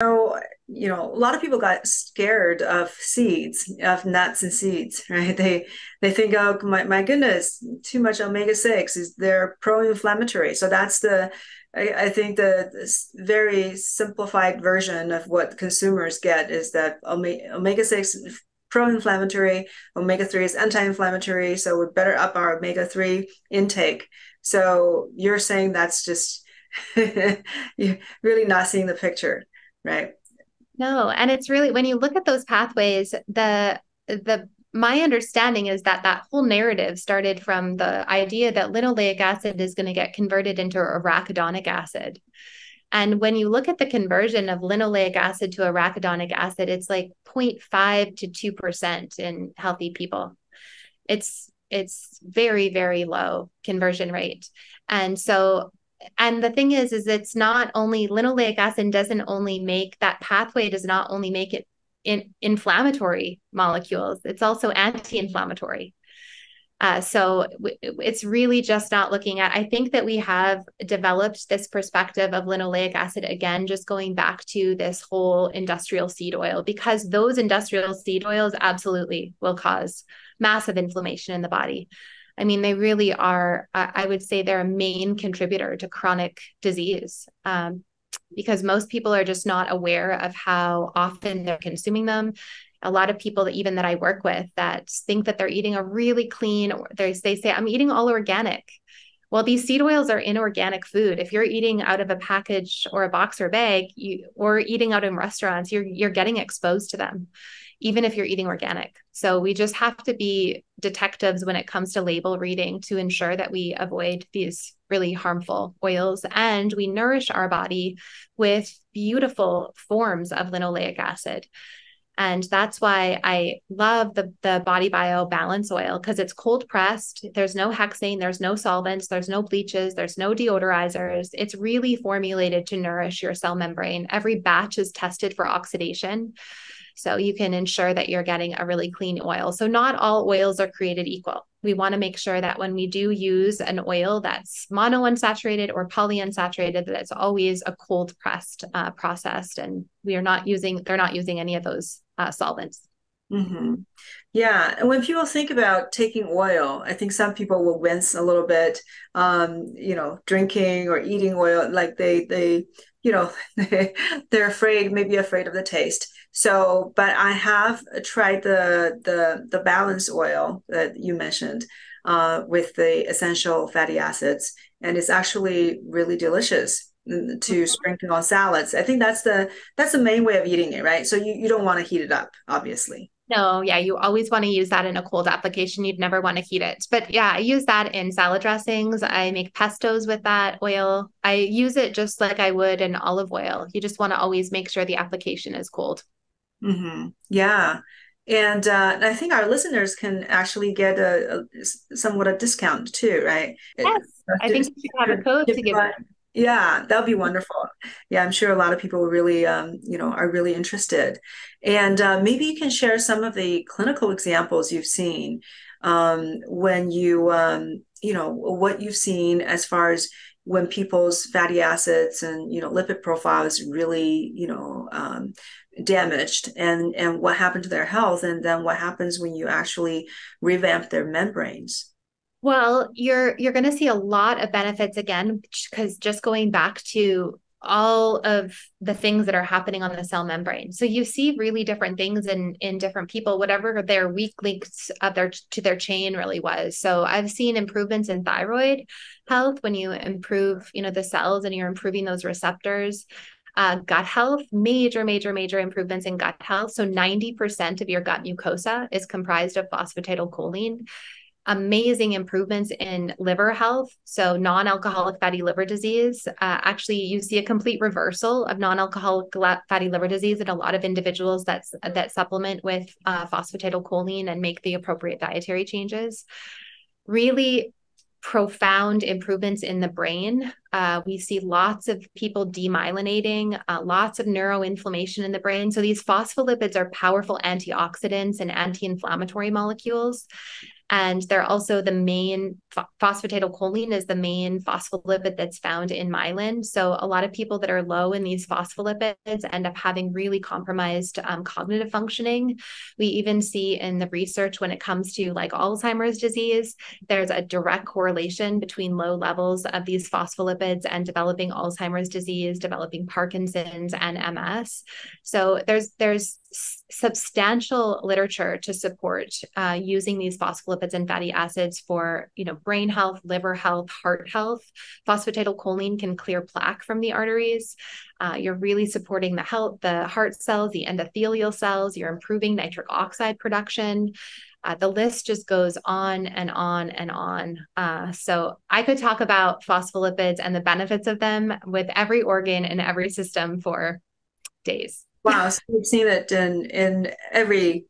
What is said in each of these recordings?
So, a lot of people got scared of seeds, of nuts and seeds, right? They think, oh my goodness, too much omega-6 is they're pro-inflammatory. So that's I think the very simplified version of what consumers get is that omega-6 is pro-inflammatory, omega-3 is anti-inflammatory, so we better up our omega-3 intake. So you're saying that's just you're really not seeing the picture. Right. No, and it's really when you look at those pathways, the my understanding is that that whole narrative started from the idea that linoleic acid is going to get converted into arachidonic acid. And when you look at the conversion of linoleic acid to arachidonic acid, it's like 0.5 to 2% in healthy people. It's very, very low conversion rate. And so and the thing is it's not only linoleic acid doesn't only make that pathway does not only make it inflammatory molecules, it's also anti-inflammatory. So it's really just not looking at, I think that we have developed this perspective of linoleic acid, again, just going back to this whole industrial seed oil, because those industrial seed oils absolutely will cause massive inflammation in the body. I mean, they really are, I would say they're a main contributor to chronic disease. Because most people are just not aware of how often they're consuming them. A lot of people that even that I work with that think that they're eating a really clean, or they say, I'm eating all organic. Well, these seed oils are inorganic food. If you're eating out of a package or a box or bag, or eating out in restaurants, you're getting exposed to them, even if you're eating organic. So we just have to be detectives when it comes to label reading to ensure that we avoid these really harmful oils and we nourish our body with beautiful forms of linoleic acid. And that's why I love the Body Bio Balance Oil, because it's cold pressed. There's no hexane, there's no solvents, there's no bleaches, there's no deodorizers. It's really formulated to nourish your cell membrane. Every batch is tested for oxidation. So you can ensure that you're getting a really clean oil. So not all oils are created equal. We want to make sure that when we do use an oil that's monounsaturated or polyunsaturated, that it's always a cold pressed processed, and they're not using any of those solvents. Hmm. Yeah. And when people think about taking oil, I think some people will wince a little bit, drinking or eating oil, like you know, they're afraid, maybe afraid of the taste. So, but I have tried the balance oil that you mentioned, with the essential fatty acids, and it's actually really delicious to sprinkle on salads. I think that's the main way of eating it, right? So you don't want to heat it up, obviously. No, yeah, you always want to use that in a cold application. You'd never want to heat it. But yeah, I use that in salad dressings. I make pestos with that oil. I use it just like I would in olive oil. You just want to always make sure the application is cold. Yeah. And I think our listeners can actually get somewhat a discount too, right? Yes, I think you should have a code to give them. Yeah, that would be wonderful. Yeah, I'm sure a lot of people will really, are really interested. And maybe you can share some of the clinical examples you've seen, when what you've seen as far as when people's fatty acids and, lipid profiles really, damaged, and what happened to their health, and then what happens when you actually revamp their membranes. Well, you're going to see a lot of benefits again, because just going back to all of the things that are happening on the cell membrane. So you see really different things in different people, whatever their weak links of their to their chain really was. So I've seen improvements in thyroid health when you improve, the cells and you're improving those receptors. Gut health, major, major, major improvements in gut health. So 90% of your gut mucosa is comprised of phosphatidylcholine. Amazing improvements in liver health. So non-alcoholic fatty liver disease. Actually, you see a complete reversal of non-alcoholic fatty liver disease in a lot of individuals that supplement with phosphatidylcholine and make the appropriate dietary changes. Really profound improvements in the brain. We see lots of people demyelinating, lots of neuroinflammation in the brain. So these phospholipids are powerful antioxidants and anti-inflammatory molecules. And they're also the main phosphatidylcholine is the main phospholipid that's found in myelin. So a lot of people that are low in these phospholipids end up having really compromised cognitive functioning. We even see in the research when it comes to like Alzheimer's disease, there's a direct correlation between low levels of these phospholipids and developing Alzheimer's disease, developing Parkinson's and MS. So there's substantial literature to support using these phospholipids and fatty acids for, brain health, liver health, heart health. Phosphatidylcholine can clear plaque from the arteries. You're really supporting the heart cells, the endothelial cells. You're improving nitric oxide production. The list just goes on and on and on. So I could talk about phospholipids and the benefits of them with every organ and every system for days. Wow, so we've seen it in every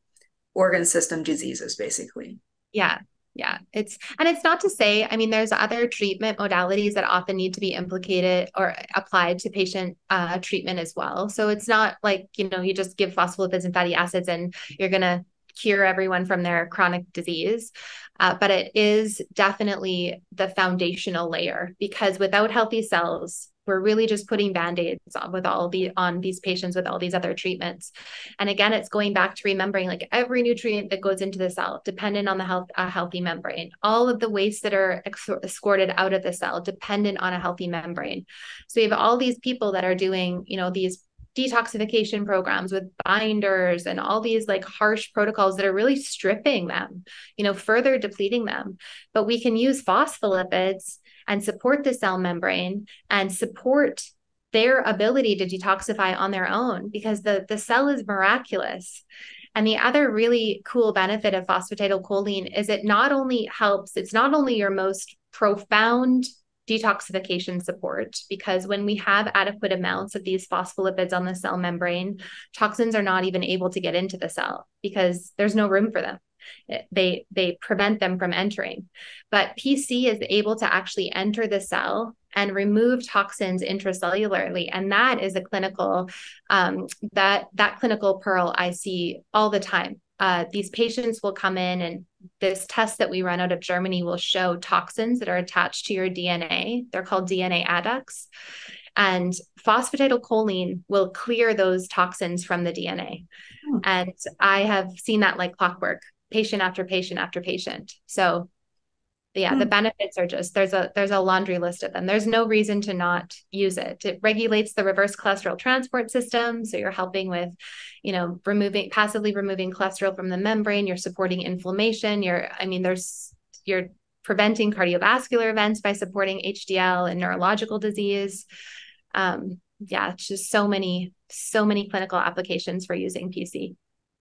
organ system diseases, basically. Yeah. Yeah. It's not to say, I mean, there's other treatment modalities that often need to be implicated or applied to patient treatment as well. So it's not like, you just give phospholipids and fatty acids and you're going to cure everyone from their chronic disease. But it is definitely the foundational layer, because without healthy cells, we're really just putting band-aids on these patients with all these other treatments. And again, it's going back to remembering like every nutrient that goes into the cell, dependent on the healthy membrane, all of the waste that are escorted out of the cell, dependent on a healthy membrane. So we have all these people that are doing, these detoxification programs with binders and all these like harsh protocols that are really stripping them, further depleting them. But we can use phospholipids and support the cell membrane and support their ability to detoxify on their own, because the cell is miraculous. And the other really cool benefit of phosphatidylcholine is it's not only your most profound detoxification support, because when we have adequate amounts of these phospholipids on the cell membrane, toxins are not even able to get into the cell because there's no room for them. They prevent them from entering. But PC is able to actually enter the cell and remove toxins intracellularly. And that is a clinical, that clinical pearl I see all the time. These patients will come in, and this test that we run out of Germany will show toxins that are attached to your DNA. They're called DNA adducts. And phosphatidylcholine will clear those toxins from the DNA. Hmm. And I have seen that like clockwork, patient after patient after patient. So yeah, the benefits are just, there's a laundry list of them. There's no reason to not use it. It regulates the reverse cholesterol transport system. So you're helping with, passively removing cholesterol from the membrane. You're supporting inflammation. You're preventing cardiovascular events by supporting HDL and neurological disease. It's just so many clinical applications for using PC.